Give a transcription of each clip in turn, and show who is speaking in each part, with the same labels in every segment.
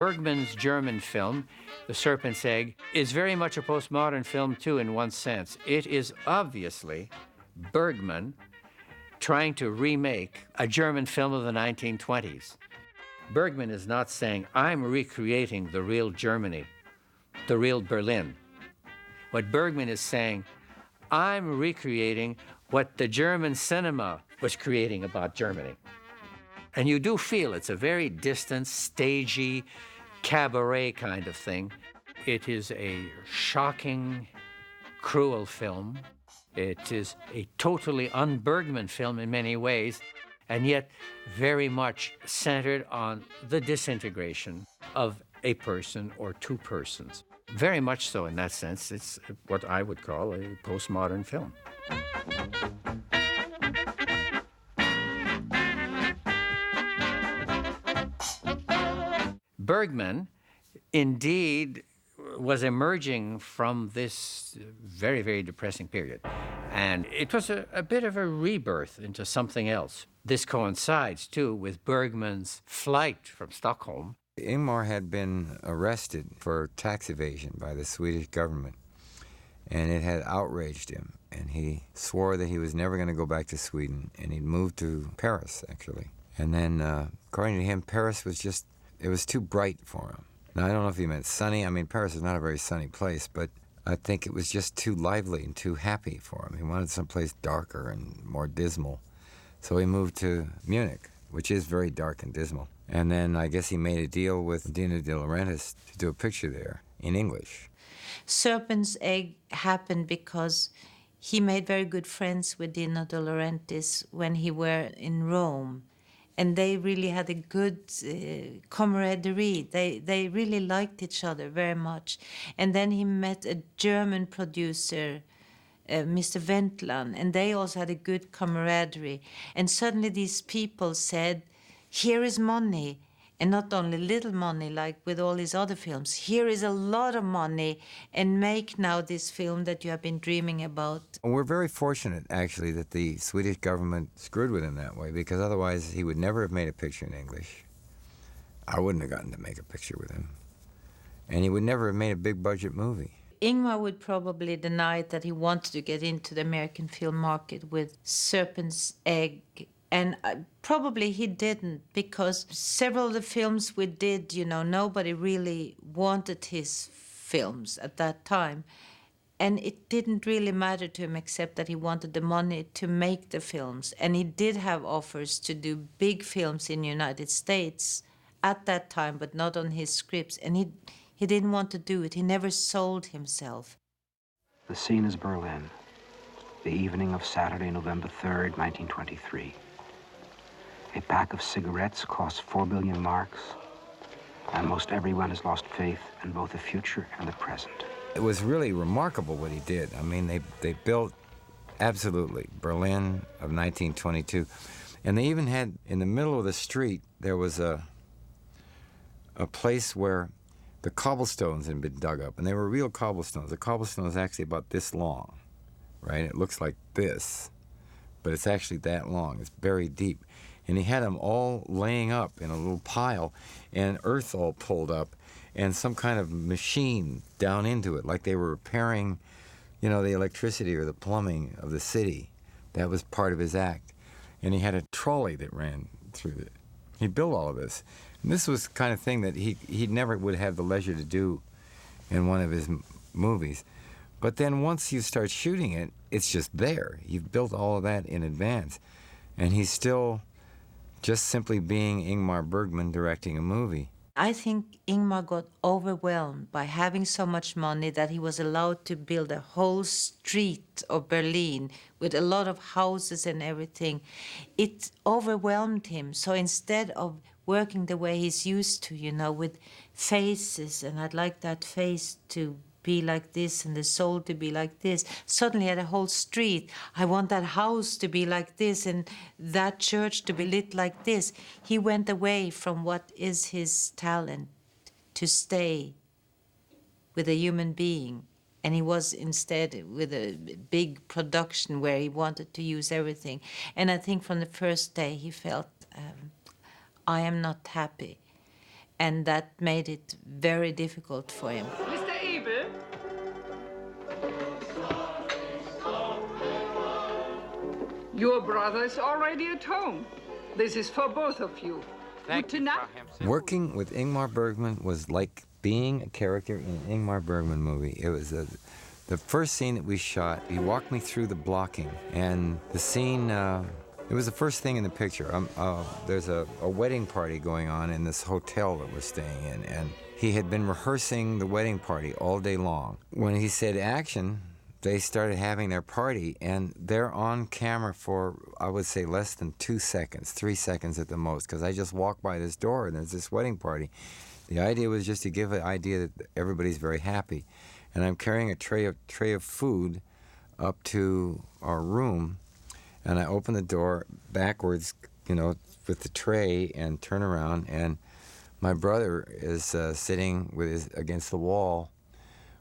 Speaker 1: Bergman's German film, The Serpent's Egg, is very much a postmodern film too in one sense. It is obviously Bergman trying to remake a German film of the 1920s. Bergman is not saying, I'm recreating the real Germany, the real Berlin. What Bergman is saying, I'm recreating what the German cinema was creating about Germany. And you do feel it's a very distant, stagey, cabaret kind of thing. It is a shocking, cruel film. It is a totally un-Bergman film in many ways, and yet very much centered on the disintegration of a person or two persons. Very much so in that sense. It's what I would call a postmodern film. Bergman, indeed, was emerging from this very, very depressing period. And it was a bit of a rebirth into something else. This coincides, too, with Bergman's flight from Stockholm.
Speaker 2: Ingmar had been arrested for tax evasion by the Swedish government, and it had outraged him. And he swore that he was never going to go back to Sweden, and he'd moved to Paris, actually. And then, according to him, Paris was just, it was too bright for him. Now, I don't know if he meant sunny. I mean, Paris is not a very sunny place, but I think it was just too lively and too happy for him. He wanted someplace darker and more dismal. So he moved to Munich, which is very dark and dismal. And then I guess he made a deal with Dino De Laurentiis to do a picture there in English.
Speaker 3: Serpent's Egg happened because he made very good friends with Dino De Laurentiis when he were in Rome. And they really had a good camaraderie. They really liked each other very much. And then he met a German producer, Mr. Wendland, and they also had a good camaraderie. And suddenly these people said, here is money. And not only little money like with all these other films. Here is a lot of money, and make now this film that you have been dreaming about.
Speaker 2: We're very fortunate, actually, that the Swedish government screwed with him that way, because otherwise he would never have made a picture in English. I wouldn't have gotten to make a picture with him. And he would never have made a big-budget movie.
Speaker 3: Ingmar would probably deny that he wanted to get into the American film market with Serpent's Egg. And probably he didn't, because several of the films we did, you know, nobody really wanted his films at that time. And it didn't really matter to him except that he wanted the money to make the films. And he did have offers to do big films in the United States at that time, but not on his scripts. And he didn't want to do it. He never sold himself.
Speaker 4: The scene is Berlin, the evening of Saturday, November 3rd, 1923. A pack of cigarettes costs 4 billion marks, and most everyone has lost faith in both the future and the present.
Speaker 2: It was really remarkable what he did. I mean, they built, absolutely, Berlin of 1922. And they even had, in the middle of the street, there was a place where the cobblestones had been dug up, and they were real cobblestones. The cobblestone is actually about this long, right? It looks like this, but it's actually that long. It's buried deep. And he had them all laying up in a little pile, and earth all pulled up, and some kind of machine down into it, like they were repairing, you know, the electricity or the plumbing of the city. That was part of his act. And he had a trolley that ran through it. He built all of this. And this was the kind of thing that he never would have the leisure to do in one of his movies. But then once you start shooting it, it's just there. You've built all of that in advance. And he's still just simply being Ingmar Bergman directing a movie.
Speaker 3: I think Ingmar got overwhelmed by having so much money that he was allowed to build a whole street of Berlin with a lot of houses and everything. It overwhelmed him. So instead of working the way he's used to, you know, with faces, and I'd like that face to be like this and the soul to be like this. Suddenly at a whole street, I want that house to be like this and that church to be lit like this. He went away from what is his talent to stay with a human being. And he was instead with a big production where he wanted to use everything. And I think from the first day he felt, I am not happy. and that made it very difficult for him.
Speaker 5: Mr. Abel? Your brother is already at home. This is for both of you. Gute Nacht.
Speaker 2: Working with Ingmar Bergman was like being a character in an Ingmar Bergman movie. It was the first scene that we shot. He walked me through the blocking, and the scene, it was the first thing in the picture. There's a wedding party going on in this hotel that we're staying in, and he had been rehearsing the wedding party all day long. When he said action, they started having their party, and they're on camera for, I would say, less than 2 seconds, 3 seconds at the most, because I just walked by this door and there's this wedding party. The idea was just to give an idea that everybody's very happy. And I'm carrying a tray of food up to our room, and I open the door backwards, with the tray, and turn around, and my brother is sitting against the wall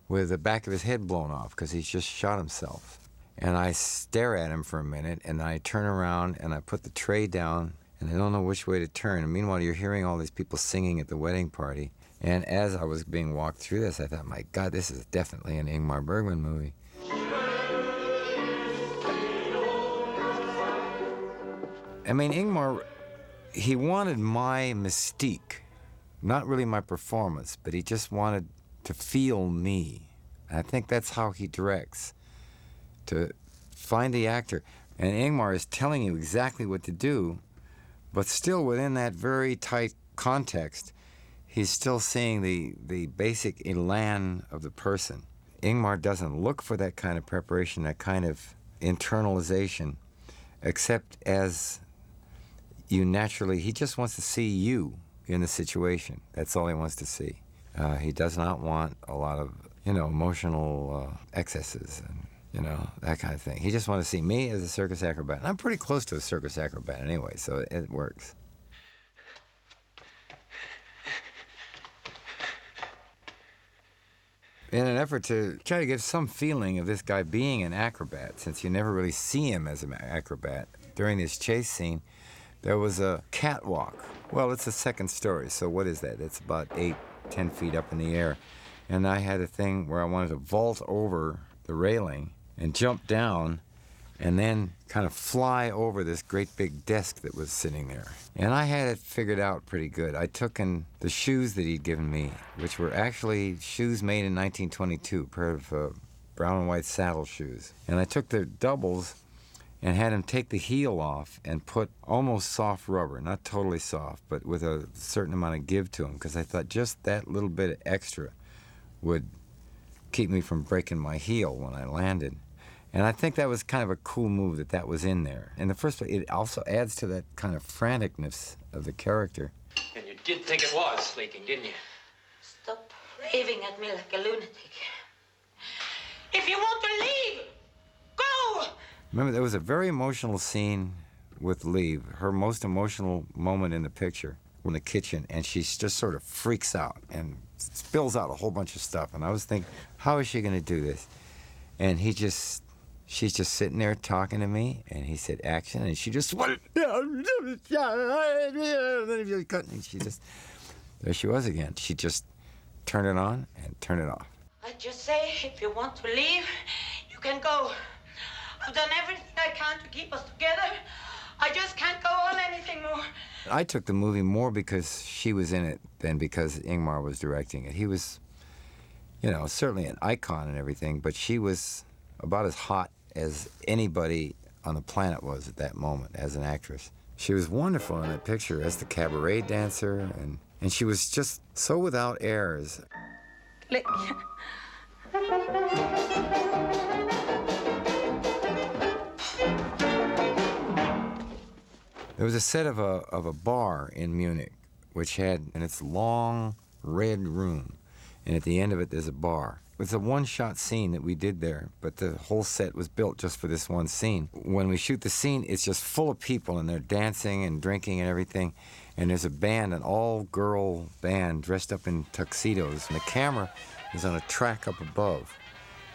Speaker 2: with the back of his head blown off because he's just shot himself. And I stare at him for a minute, and then I turn around and I put the tray down, and I don't know which way to turn. And meanwhile, you're hearing all these people singing at the wedding party. And as I was being walked through this, I thought, my God, this is definitely an Ingmar Bergman movie. I mean, Ingmar, he wanted my mystique, not really my performance, but he just wanted to feel me. And I think that's how he directs, to find the actor. And Ingmar is telling you exactly what to do, but still within that very tight context, he's still seeing the basic elan of the person. Ingmar doesn't look for that kind of preparation, that kind of internalization, except as you naturally, he just wants to see you in the situation. That's all he wants to see. He does not want a lot of, emotional excesses and, that kind of thing. He just wants to see me as a circus acrobat. And I'm pretty close to a circus acrobat anyway, so it works. In an effort to try to give some feeling of this guy being an acrobat, since you never really see him as an acrobat, during this chase scene, there was a catwalk. Well, it's a second story, so what is that? It's about 8-10 feet up in the air. And I had a thing where I wanted to vault over the railing and jump down and then kind of fly over this great big desk that was sitting there. And I had it figured out pretty good. I took in the shoes that he'd given me, which were actually shoes made in 1922, a pair of brown and white saddle shoes. And I took their doubles and had him take the heel off and put almost soft rubber, not totally soft, but with a certain amount of give to him, because I thought just that little bit of extra would keep me from breaking my heel when I landed. And I think that was kind of a cool move that was in there. In the first place, it also adds to that kind of franticness of the character.
Speaker 6: And you did think it was leaking, didn't you?
Speaker 3: Stop raving at me like a lunatic. If you want to leave, go!
Speaker 2: Remember, there was a very emotional scene with Liv, her most emotional moment in the picture, in the kitchen, and she just sort of freaks out and spills out a whole bunch of stuff. And I was thinking, how is she going to do this? And she's just sitting there talking to me, and he said, action, and she just, and she just, there she was again. She just turned it on and turned it off.
Speaker 3: I just say, if you want to leave, you can go. I've done everything I can to keep us together. I just can't go on anything more.
Speaker 2: I took the movie more because she was in it than because Ingmar was directing it. He was, certainly an icon and everything, but she was about as hot as anybody on the planet was at that moment as an actress. She was wonderful in that picture as the cabaret dancer, and she was just so without airs. There was a set of a bar in Munich, which had in its long red room, and at the end of it there's a bar. It's a one-shot scene that we did there, but the whole set was built just for this one scene. When we shoot the scene, it's just full of people, and they're dancing and drinking and everything, and there's a band, an all-girl band dressed up in tuxedos, and the camera is on a track up above.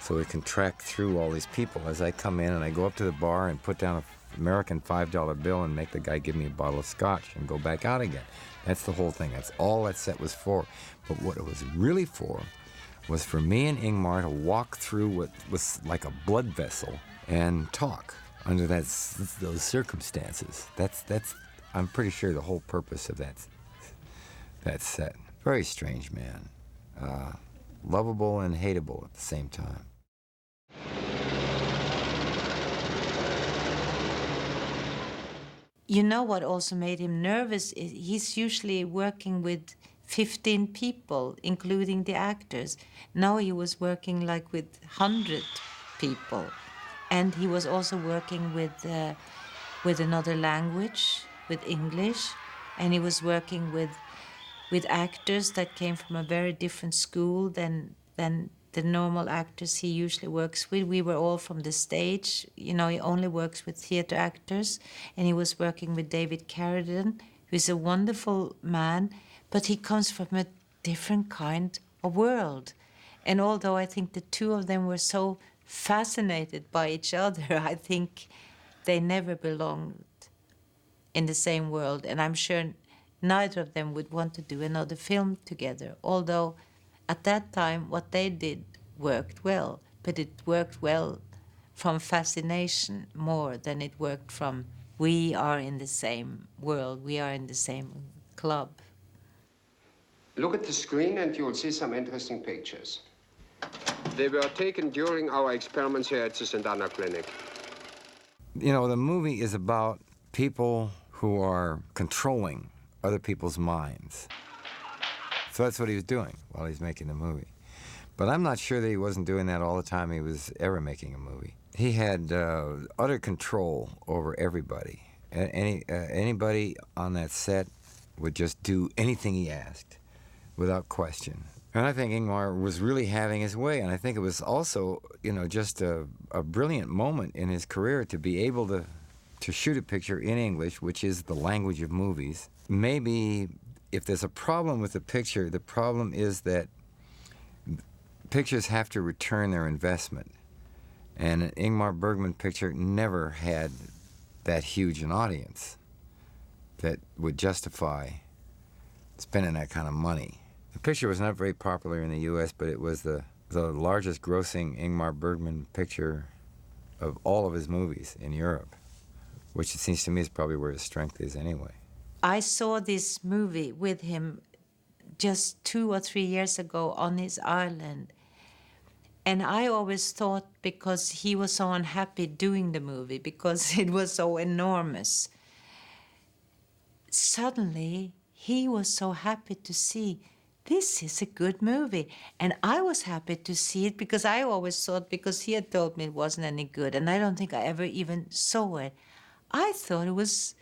Speaker 2: so we can track through all these people. As I come in and I go up to the bar and put down an American $5 bill and make the guy give me a bottle of scotch and go back out again. That's the whole thing. That's all that set was for. But what it was really for was for me and Ingmar to walk through what was like a blood vessel and talk under those circumstances. That's I'm pretty sure the whole purpose of that set. Very strange man. Lovable and hateable at the same time.
Speaker 3: You know what also made him nervous? He's usually working with 15 people, including the actors. Now he was working like with 100 people. And he was also working with another language, with English. And he was working with actors that came from a very different school than the normal actors he usually works with. We were all from the stage. You know, he only works with theater actors. And he was working with David Carradine, who's a wonderful man, but he comes from a different kind of world. And although I think the two of them were so fascinated by each other, I think they never belonged in the same world. And I'm sure neither of them would want to do another film together, although at that time what they did worked well, but it worked well from fascination more than it worked from we are in the same world, we are in the same club.
Speaker 7: Look at the screen and you'll see some interesting pictures.
Speaker 8: They were taken during our experiments here at the St. Anna Clinic.
Speaker 2: You know, the movie is about people who are controlling other people's minds. So that's what he was doing while he's making the movie. But I'm not sure that he wasn't doing that all the time he was ever making a movie. He had utter control over everybody. Anybody on that set would just do anything he asked without question. And I think Ingmar was really having his way, and I think it was also, you know, just a brilliant moment in his career to be able to shoot a picture in English, which is the language of movies. Maybe if there's a problem with the picture, the problem is that pictures have to return their investment. And an Ingmar Bergman picture never had that huge an audience that would justify spending that kind of money. The picture was not very popular in the U.S., but it was the largest grossing Ingmar Bergman picture of all of his movies in Europe, which it seems to me is probably where his strength is anyway.
Speaker 3: I saw this movie with him just 2 or 3 years ago on his island. And I always thought, because he was so unhappy doing the movie, because it was so enormous, suddenly he was so happy to see this is a good movie. And I was happy to see it because I always thought, because he had told me it wasn't any good, and I don't think I ever even saw it, I thought it was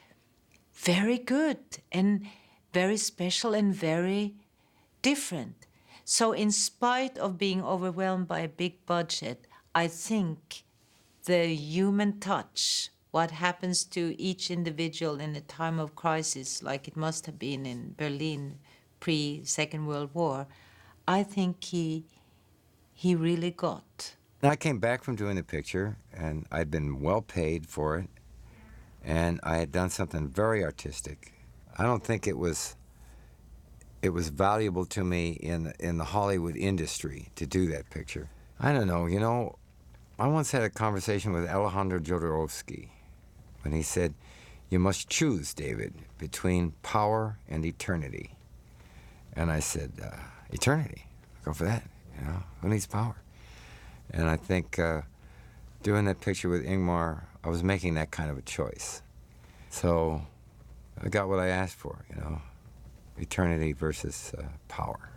Speaker 3: very good and very special and very different. So in spite of being overwhelmed by a big budget, I think the human touch, what happens to each individual in a time of crisis, like it must have been in Berlin pre-Second World War, I think he really got.
Speaker 2: I came back from doing the picture, and I'd been well paid for it, and I had done something very artistic. I don't think it was valuable to me in the Hollywood industry to do that picture. I don't know, you know, I once had a conversation with Alejandro Jodorowsky when he said, "You must choose, David, between power and eternity." And I said, eternity, go for that, you know, who needs power? And I think doing that picture with Ingmar, I was making that kind of a choice. So I got what I asked for, you know, eternity versus power.